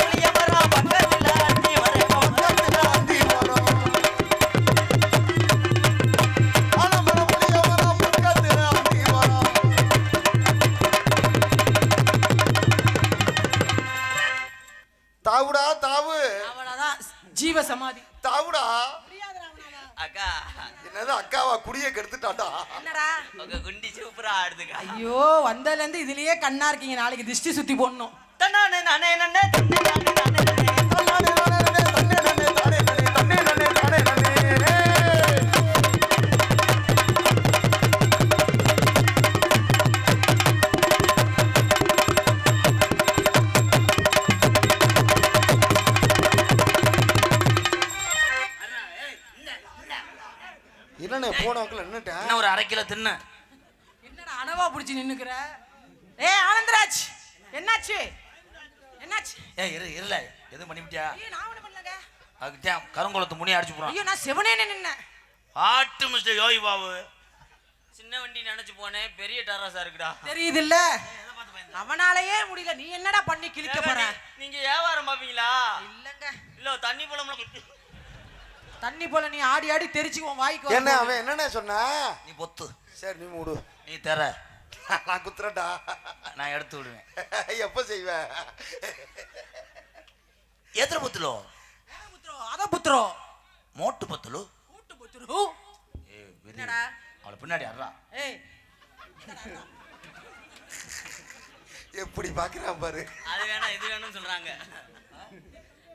[SPEAKER 1] புளிய மரம் பக்கத்துல நீ மரம்.
[SPEAKER 3] தாவுடா தாவு.
[SPEAKER 2] அவ்வளவுதான், ஜீவ சமாதி.
[SPEAKER 3] தாவுடா.
[SPEAKER 1] அக்கா
[SPEAKER 3] என்னது அக்காவா? குடிய கெடுத்துட்டாடா.
[SPEAKER 2] என்னடா?
[SPEAKER 1] உங்க குண்டி சூப்பரா ஆடுதுக்கா.
[SPEAKER 2] ஐயோ வந்ததுல இருந்து இதுலயே கண்ணா இருக்கீங்க, நாளைக்கு திஷ்டி சுத்தி போடணும்.
[SPEAKER 1] தன்னானே நானே நானே தன்னே நானே நானே நானே.
[SPEAKER 3] என்னண்ணே போன வாக்கில் நின்னுட்டேன்.
[SPEAKER 5] இன்னும் ஒரு 1/2 கிலோ தின்னு.
[SPEAKER 2] என்னடா அனவா புடிச்சு நின்னுக்குற? ஆனந்தராஜ் என்னாச்சு? என்னாச்சு?
[SPEAKER 5] இருல எதுவும் பண்ணிவிட்டியா?
[SPEAKER 2] நான் ஒண்ணு பண்ணலங்க.
[SPEAKER 5] அதுக்கிட்ட கருங்குளத்து முனி அடிச்சு போறான்.
[SPEAKER 2] ஐயோ நான் செவனேனே நின்னேன்.
[SPEAKER 5] ஆட்டு மிஸ்டர் யோகி பாபு.
[SPEAKER 1] சின்ன வண்டி நினைச்சு போனேன், பெரிய டராசா இருக்குடா.
[SPEAKER 2] தெரியுது இல்ல, அவனாலேயே முடியல. நீ என்னடா பண்ணி கிழிக்க போற?
[SPEAKER 1] நீங்க வியாபாரம் பாப்பீங்களா?
[SPEAKER 2] இல்லங்க,
[SPEAKER 1] இல்ல தண்ணி போல
[SPEAKER 2] தண்ணி போல நீ ஆடி ஆடி தெரிச்சு உன் வாய்க்கு
[SPEAKER 3] என்ன அவன் என்னண்ணே சொன்னா?
[SPEAKER 5] நீ பொத்து.
[SPEAKER 3] சரி நீ மூடு.
[SPEAKER 5] நீ தர.
[SPEAKER 3] நான் குத்துறேன்டா.
[SPEAKER 5] நான் எடுத்து விடுவேன்.
[SPEAKER 3] எப்ப செய்வேன்?
[SPEAKER 5] எத்தனை பத்துலோ?
[SPEAKER 2] அத புத்ரோ
[SPEAKER 5] மோட்டு பத்துலு.
[SPEAKER 2] கூட்டு புத்ரு. என்னடா
[SPEAKER 5] அவளை பின்னாடி அறா.
[SPEAKER 2] ஏய்
[SPEAKER 3] எப்படி பாக்குறான் பாரு.
[SPEAKER 1] அது வேணா இது வேணும்னு சொல்றாங்க.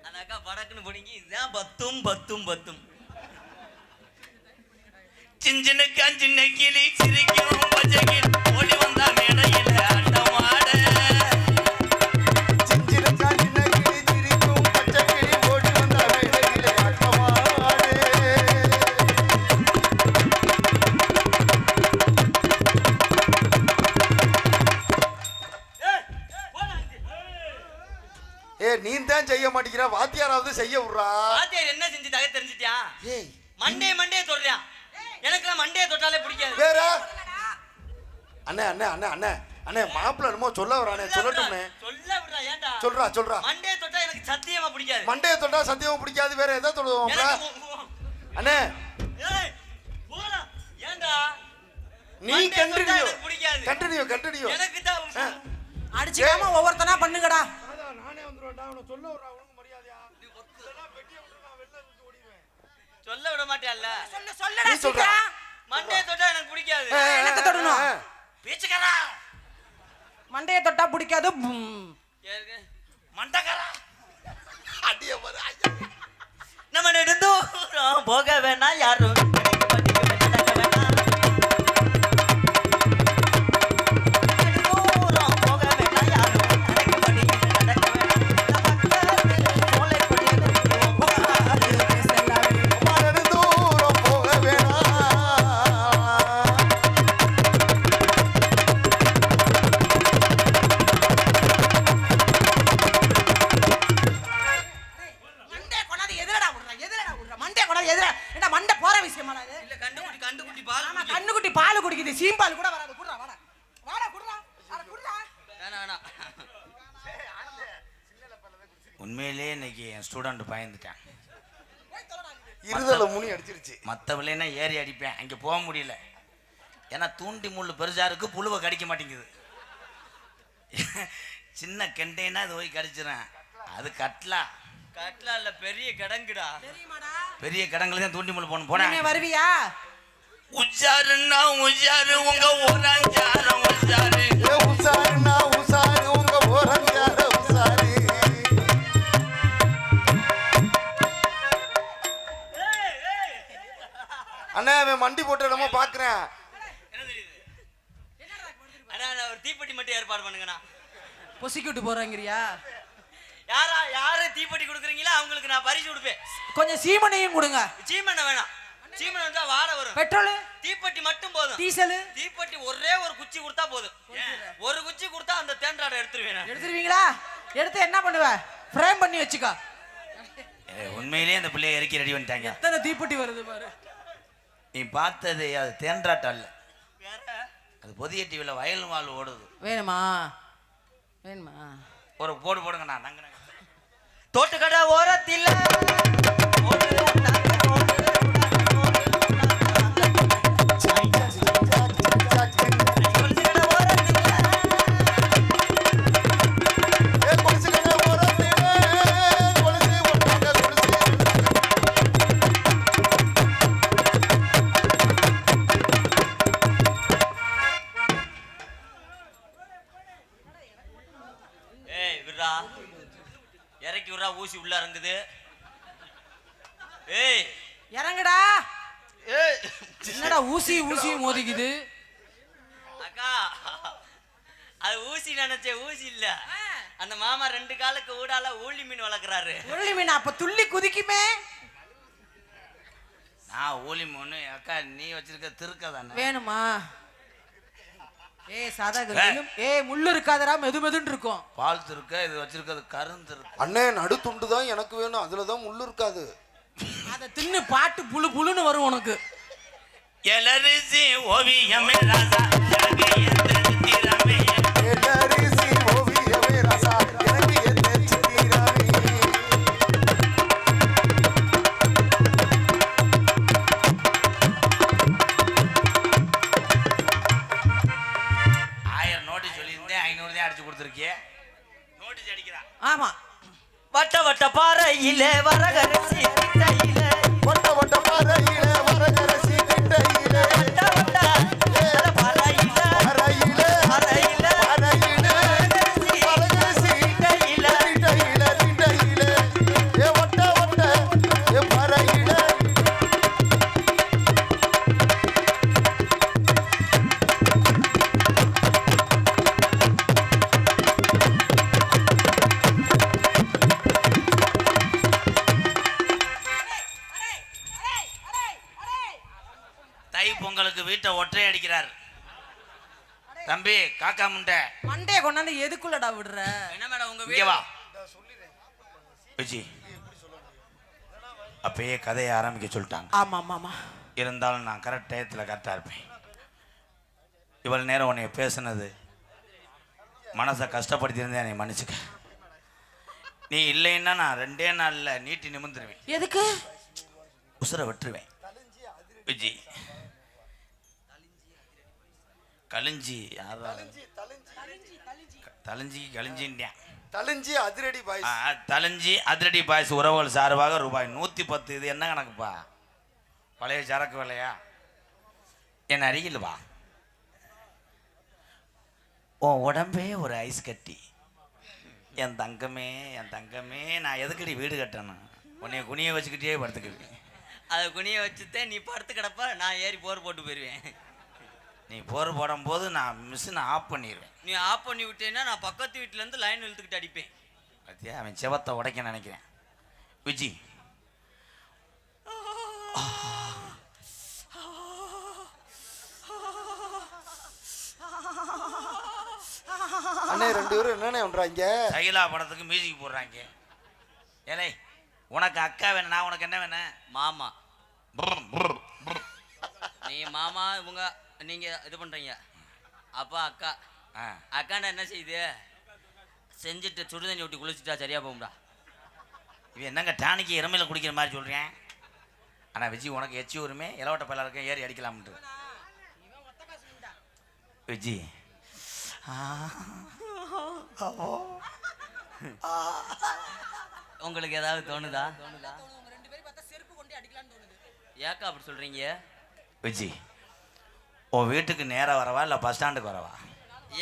[SPEAKER 1] அந்த அக்கா படக்குன்னு பிடிங்கி இதுதான் பத்தும் பத்தும் பத்தும்.
[SPEAKER 5] சின்ன சின்ன கிளி சிரிக்கும் பச்சைக்கிளி ஓடி வந்தா மேடையில அண்டமாட.
[SPEAKER 3] சின்ன கிளி சிரிக்கும் பச்சை கிளி ஓடி வந்தா மேடையில அண்டமாடு. நீ தான் செய்ய மாட்டேங்கிற, வாத்தியாராவது செய்ய விடுறா.
[SPEAKER 1] வாத்தியார் என்ன செஞ்சு தகை தெரிஞ்சிட்டியா?
[SPEAKER 3] ஏய்
[SPEAKER 1] மண்டே தொடுறான். எனக்குலாம் மண்டையை தொட்டாலே பிடிக்காது.
[SPEAKER 3] வேற அண்ணே அண்ணே அண்ணே அண்ணே அண்ணே மாப்பிள்ள என்னமோ சொல்ல வரானே, சொல்லட்டும்னே.
[SPEAKER 1] சொல்ல விடுறா. ஏன்டா
[SPEAKER 3] சொல்றா.
[SPEAKER 1] மண்டையை தொட்டா எனக்கு சத்தியமா பிடிக்காது.
[SPEAKER 3] மண்டையை தொட்டா சத்தியமா பிடிக்காது. வேற எதை தொடுவோம் அண்ணே?
[SPEAKER 1] ஏய் போடா. ஏன்டா
[SPEAKER 3] நீ
[SPEAKER 1] மண்டையை தொட்டா
[SPEAKER 3] கண்டினியூ
[SPEAKER 1] எனக்கு பிடிக்காது.
[SPEAKER 3] கண்டினியூ.
[SPEAKER 1] எனக்கு தான்
[SPEAKER 2] அடிச்சுக்காம ஒவ்வொருத்தனா பண்ணுங்கடா.
[SPEAKER 3] நானே வந்துருவேன்டா. அவனை சொல்ல வர்றா. உனக்கு மரியாதையா?
[SPEAKER 1] சொல்ல விட மாட்டியால?
[SPEAKER 2] சொல்லடா
[SPEAKER 3] நீ சொல்றா.
[SPEAKER 2] சீக்கிரம்.
[SPEAKER 1] மண்டையை தொட்டா எனக்கு பிடிக்காது.
[SPEAKER 2] என்னத்த தொடணும்?
[SPEAKER 5] பேச்சுக்கறா.
[SPEAKER 2] மண்டைய தொட்டா பிடிக்காது.
[SPEAKER 1] ஏங்க
[SPEAKER 5] மண்டக்கறா.
[SPEAKER 3] அடிய பாரு. ஐயா.
[SPEAKER 1] நம்ம நெடுந்தூரம் போக வேணாம் யாரும்
[SPEAKER 3] தூரம் போக வேணாம்.
[SPEAKER 2] மண்டே கொண்டாந்து எதிரடா விடுறா. மண்டே கொண்டாந்து எதிரா. என்ன மண்டை போற விஷயமாடா இது?
[SPEAKER 1] இல்ல கண்டுக்குட்டி பால்
[SPEAKER 2] ஆமா, கண்ணுக்குட்டி பால் குடிக்குது. சீம்பால் கூட வராது. குடுறா வாடா. குடுறா.
[SPEAKER 1] வேணாம்.
[SPEAKER 5] உண்மையிலேயே இன்னைக்கு என் ஸ்டூடெண்ட் பயந்துட்டேன்.
[SPEAKER 3] இருதல முனி அடிச்சிருச்சு.
[SPEAKER 5] மற்ற விலைன்னா ஏறி அடிப்பேன். அங்கே போக முடியல. ஏன்னா தூண்டி முள்ளு பெருசா இருக்கு, புழுவை கடிக்க மாட்டேங்குது. சின்ன கெண்டைனா அது போய் கடிச்சிடறேன். அது கட்லா
[SPEAKER 1] இல்ல பெரிய கடங்குடா.
[SPEAKER 2] தெரியுமாடா?
[SPEAKER 5] பெரிய கடங்களை தான் தூண்டி முள்ளு போனேன்.
[SPEAKER 2] நீ வருவியா?
[SPEAKER 5] உஜாருன்னா உஜாரு உங்க ஊராஞ்சாரம் உஜாரு.
[SPEAKER 3] உசாருனா உசாரு உங்க ஓரஞ்சார உசாரு. அண்ணா அவன் மண்டி போட்ட இடமா பாக்குறேன்.
[SPEAKER 1] என்ன தெரியுது? அண்ணா நான் ஒரு தீப்பெட்டி மட்டும் ஏற்பாடு பண்ணுங்கண்ணா.
[SPEAKER 2] பொசிக்கிட்டு போறாங்கறியா?
[SPEAKER 1] யாரு தீப்பெட்டி கொடுக்குறீங்களோ அவங்களுக்கு நான் பரிசு கொடுப்பேன்.
[SPEAKER 2] கொஞ்சம் சீமனையும் கொடுங்க.
[SPEAKER 1] சீமெண்ண வேணாம். சீமெண்ண வந்தா வாட வரும்.
[SPEAKER 2] பெட்ரோல்
[SPEAKER 1] தீப்பெட்டி மட்டும் போதும்.
[SPEAKER 2] டீசல்
[SPEAKER 1] தீப்பெட்டி ஒரே ஒரு குச்சி கொடுத்தா போதும். ஒரு குச்சி கொடுத்தா அந்த தேன்றாடை எடுத்துருவேன்.
[SPEAKER 2] எடுத்துருவீங்களா? எடுத்து என்ன பண்ணுவ? ஃப்ரேம் பண்ணி வச்சுக்கோ.
[SPEAKER 5] உண்மையிலேயே அந்த பிள்ளைய இறக்கி ரெடி பண்ணிட்டாங்க.
[SPEAKER 2] எத்தனை தீப்பெட்டி வருது பாரு.
[SPEAKER 5] நீ பார்த்தது அது தேன்றாட்டம் அல்ல, அது புதிய டிவியில் வயல் வாழ் ஓடுது.
[SPEAKER 2] வேணுமா?
[SPEAKER 5] ஒரு போடுங்க. நான் நங்க
[SPEAKER 1] தோட்டுக்கடை ஓரத்தில் இறக்கி விடுறா. ஊசி உள்ள இறங்குது. ஏய்
[SPEAKER 2] இறங்குடா.
[SPEAKER 1] ஏய்
[SPEAKER 2] என்னடா ஊசி மோதிக்குது?
[SPEAKER 1] அக்கா அது ஊசி நினைச்ச ஊசி இல்ல. அந்த மாமா 2 காலுக்கு ஊடால ஊழி மீன் வளர்க்குறாரு.
[SPEAKER 2] உருளி மீன் அப்ப துள்ளி குதிக்குமே.
[SPEAKER 5] நான் ஊலி மொன்னு அக்கா நீ வச்சிருக்க திருக்க தானே
[SPEAKER 2] வேணுமா? முள்ளு இருக்காதரா, மெது மெதுன்னு இருக்கும்.
[SPEAKER 5] பால் திருக்க, இது வச்சிருக்கிறது கருந்து இருக்கு.
[SPEAKER 3] அண்ணே நடு துண்டு தான் எனக்கு வேணும், அதுலதான் முள்ளு இருக்காது.
[SPEAKER 2] அத தின்னு பாட்டு புழு புழுன்னு வரும் உனக்கு.
[SPEAKER 5] எலரிசி ஓவியமே ராசா எனக்கு எந்த சித்திரமே.
[SPEAKER 3] எலரிசி ஓவியமே ராசா எனக்கு எந்த சித்திரமே.
[SPEAKER 5] நோட்டீஸ் சொல்லியிருந்தேன், 500 தான் அடிச்சு கொடுத்துருக்கியே. நோட்டீஸ் அடிக்கிறான்.
[SPEAKER 2] ஆமா.
[SPEAKER 1] வட்ட வட்ட பாறையிலே வரகரசி திட்டையிலே,
[SPEAKER 3] வட்ட வட்ட பாறையிலே வரகரசி திட்டையிலே,
[SPEAKER 1] வட்ட வட்ட பாறையிலே
[SPEAKER 3] பாறையிலே
[SPEAKER 1] பாறையிலே
[SPEAKER 3] பாறையிலே வரகரசி
[SPEAKER 1] திட்டையிலே,
[SPEAKER 3] திட்டையிலே திட்டையிலே ஏ வட்ட வட்ட ஏ பாறையிலே.
[SPEAKER 5] தை பொங்கலுக்கு வீட்டை ஒற்றை அடிக்கிறார் தம்பி. காக்கா முண்டை
[SPEAKER 2] மண்டைய கொண்டாந்து எதுக்குள்ளடா விடுற?
[SPEAKER 1] என்ன மேடம் உங்க
[SPEAKER 5] இங்க வா விஜி. அப்பயே கதையை ஆரம்பிக்க சொல்லிட்டாங்க.
[SPEAKER 2] ஆமா ஆமா ஆமா.
[SPEAKER 5] இருந்தாலும் நான் கரெக்ட் டயத்தில் கரெக்டாக இருப்பேன். இவ்வளவு நேரம் உன்னை பேசுனது மனசை கஷ்டப்படுத்தியிருந்தேன், நீ மன்னிச்சுக்க. நீ இல்லைன்னா நான் 2 நாளில் நீட்டி நிமிர்ந்துருவேன்.
[SPEAKER 2] எதுக்கு?
[SPEAKER 5] உசுரை விட்டுருவேன் விஜி. கலிஞ்சி தலிஞ்சி கலிஞ்சின்டேன்.
[SPEAKER 3] தலிஞ்சி அதிரடி பாய்.
[SPEAKER 5] தலிஞ்சி அதிரடி பாய்ஸ் உறவுகள் சார்பாக ரூபாய் 110. இது என்ன கணக்குப்பா? பழைய சரக்கு விலையா? என் அருகில் வா. உன் உடம்பே ஒரு ஐஸ் கட்டி. என் தங்கமே என் தங்கமே, நான் எதுக்கடி வீடு கட்டணும்? உன்னைய குனிய வச்சுக்கிட்டே படுத்துக்கிட்டு.
[SPEAKER 1] அதை குனிய வச்சுட்டே நீ படுத்து கிடப்ப, நான் ஏறி போர் போட்டு போயிடுவேன்.
[SPEAKER 5] நீ போர் போடும்போது நான் மிஷினை ஆஃப் பண்ணிடுவேன்.
[SPEAKER 1] நீ ஆஃப் பண்ணி விட்டேன்னா நான் பக்கத்து வீட்டிலேருந்து லைன் இழுத்துக்கிட்டு அடிப்பேன்.
[SPEAKER 5] பார்த்தியா, அவன் செவத்தை உடைக்க நினைக்கிறேன். விஜி
[SPEAKER 3] அண்ணே 2 பேரும் என்னண்ணே பண்றாங்க?
[SPEAKER 5] சகிலா படத்துக்கு மியூசிக் போடுறாங்க. ஏலே உனக்கு அக்கா வேணும், நான் உனக்கு என்ன வேணும்?
[SPEAKER 1] மாமா. நீ மாமா, இவங்க நீங்க இது பண்றீங்க. அப்பா அக்கா. அக்காண்டா என்ன செய்யுது? செஞ்சுட்டு சுடுதண்ணி ஊட்டி குளிச்சுட்டா சரியா போகும்டா.
[SPEAKER 5] இவன் என்னங்க டானிக்கு இறமையில குடிக்கிற மாதிரி சொல்றேன். ஆனால் விஜி உனக்கு எச்சி ஊருமே இலவட்ட பயில இருக்க ஏறி அடிக்கலாம்ட்டு. விஜி
[SPEAKER 1] உங்களுக்கு ஏதாவது தோணுதா? ஏக்கா அப்படி சொல்றீங்க?
[SPEAKER 5] விஜி உன் வீட்டுக்கு நேராக வரவா இல்லை பஸ் ஸ்டாண்டுக்கு வரவா?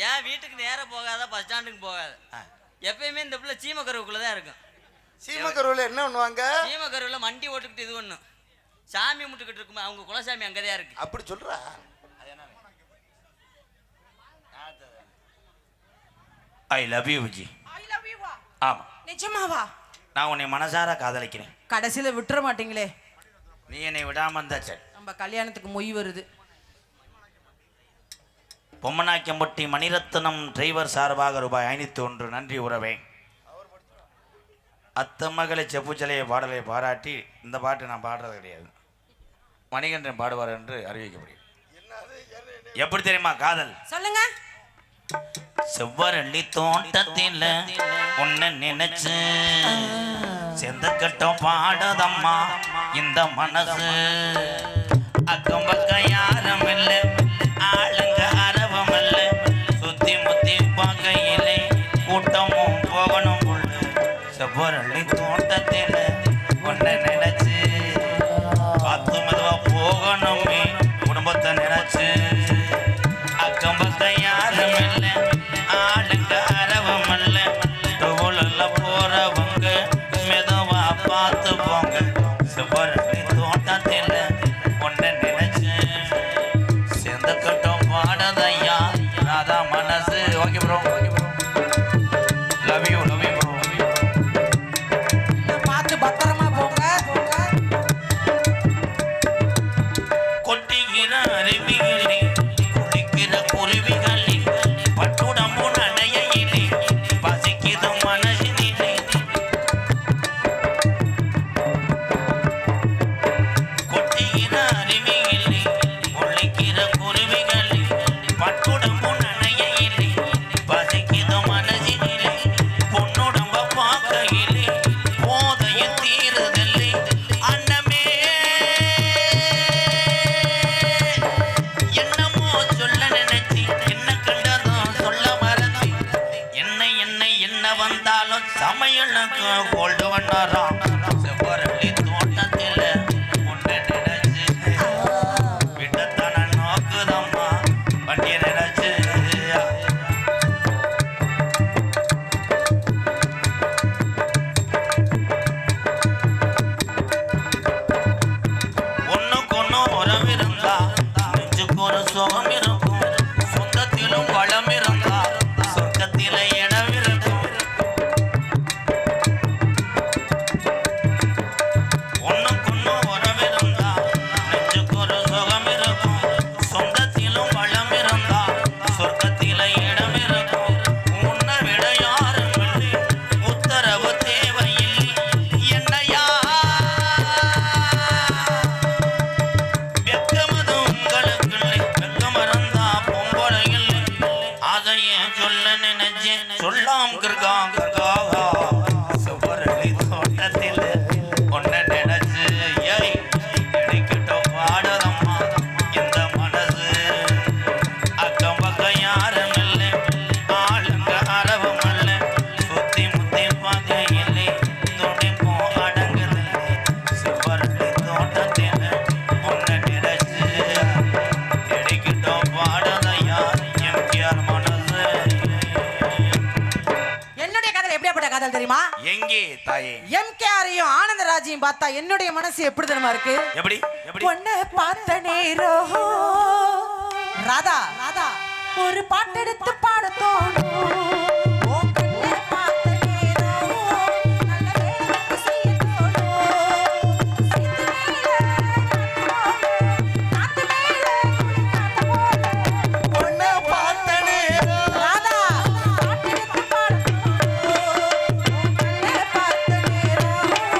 [SPEAKER 1] ஏன் வீட்டுக்கு நேராக போகாத, பஸ் ஸ்டாண்டுக்கு போகாத. எப்பயுமே இந்த பிள்ளை சீமக்கருவுக்குள்ள தான் இருக்கும்.
[SPEAKER 3] சீமக்கருவில் என்ன பண்ணுவாங்க?
[SPEAKER 1] சீமக்கருவில் மண்டி ஓட்டுக்கிட்டு இது ஒன்று சாமி முட்டுக்கிட்டு இருக்குமா, அவங்க குலசாமி அங்கதான் இருக்கு.
[SPEAKER 3] அப்படி சொல்றா?
[SPEAKER 5] I love you Viji. ஆமா
[SPEAKER 2] நிஜமாவா?
[SPEAKER 5] நான் உன்னை மனசார காதலிக்கிறேன்.
[SPEAKER 2] கடைசியில விட்டுற மாட்டீங்களே.
[SPEAKER 5] நீ என்னை விடாம இருந்தா சரி.
[SPEAKER 2] நம்ம கல்யாணத்துக்கு மொய் வருது.
[SPEAKER 5] பொம்மனாக்கியம்பட்டி மணிரத்னம் டிரைவர் சார்பாக ரூபாய் 501. நன்றி உறவே. அத்தமகளை செப்புச்சலையை பாடலை பாராட்டி, இந்த பாட்டு நான் பாடுறது கிடையாது, மணிகண்டன் பாடுவார் என்று அறிவிக்கப்படுகிறது. எப்படி தெரியுமா காதல்?
[SPEAKER 2] சொல்லுங்க.
[SPEAKER 5] செவ்வரளி தோட்டத்தில் உன்னை நினைச்சு செந்த கட்டம் பாடுதம்மா இந்த மனசு. அக்கம் பக்கம் யாரும் இல்லை, ஆளுங்க அரவம் இல்லை, சுத்தி முத்தி பார்க்கையிலே கூட்டமும் போகணும். செவ்வரளி தோட்டத்தில் உன்னை நினைச்சு காத்து மெதுவா போகணுமே குடும்பத்தை நினைச்சு. அக்கம் பக்கம் யாரும் இல்லை, ஆளுங்க அரவம் இல்லை, டோல போறவங்க மெதுவா பார்த்து போங்க. செவ்வரளி தோட்டத்தில் உன்னை நினைச்சு பொன்னராம் செவ்வரளி தோட்டத்தில உன்னை நினைச்சு விட்டத்தன நோக்குதம்மா வண்டி நினைச்சு ஒண்ணுக்கு ஒண்ணு உறவிருந்தா நெஞ்சுக்கு ஒரு சுகம் இருக்கும் சொந்தத்திலும் வளம் இருந்தா சொர்க்கத்தில இடம் இருக்கும் ஒண்ணுக்கு உறவிருந்தா நெஞ்சுக்கு ஒரு சுகம் இருக்கும் சொந்தத்திலும் வளம் இருந்தா சொர்க்கத்தில இடம் இருக்கும் உன்னை விட யாரும் இல்லை உத்தரவு தேவையில்லை என்னையா வெக்கமது உங்களுக்கு இல்லை வெக்கமறந்தா பொம்பளை இல்லை அதையே சொல்ல நினைச்சேன் சொல்லாம் கிருகாகா சுவரளி தோட்டத்தில் ஒன்ன நினைச்சு ஏய் கிடைக்கட்டும் பாடுதம்மா இந்த மனசு அக்கம் பக்கம் யாரும் இல்லை ஆளுங்க அரவம் இல்லை சுத்தி முத்தி பார்க்க இல்லை துடிப்பும் அடங்குதில்லை சுவரளி தோட்டத்தில் ஒன்ன நினைச்சு கிடைக்கட்டும் பாடுதையா எம்ஜிஆர் மனசு
[SPEAKER 2] என்னுடைய காதல் எப்படியாப்பட்ட காதல் தெரியுமா?
[SPEAKER 5] எங்கே தாயே
[SPEAKER 2] எம்கேஆரையும் ஆனந்தராஜையும் பார்த்தா என்னுடைய மனசு எப்படி தெரியுமா இருக்கு?
[SPEAKER 5] எப்படி எப்படி
[SPEAKER 2] பொண்ணை பார்த்த நேரம் ராதா ராதா ஒரு பாட்டெடுத்து பாட தோணும். உன் கண்ணை பார்த்த நேரம் நல்ல வேலை செய்ய தோணும். சித்து மேல காத்து மேல குளிக்காத போல பொண்ணை பார்த்த நேரம் ராதா பாட்டெடுத்து பாட தோணும். உன் கண்ணை பார்த்த நேரம்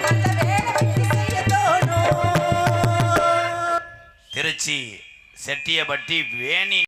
[SPEAKER 2] நல்ல வேலை செய்ய தோணும்.
[SPEAKER 5] திருச்சி செட்டியபட்டி வேணி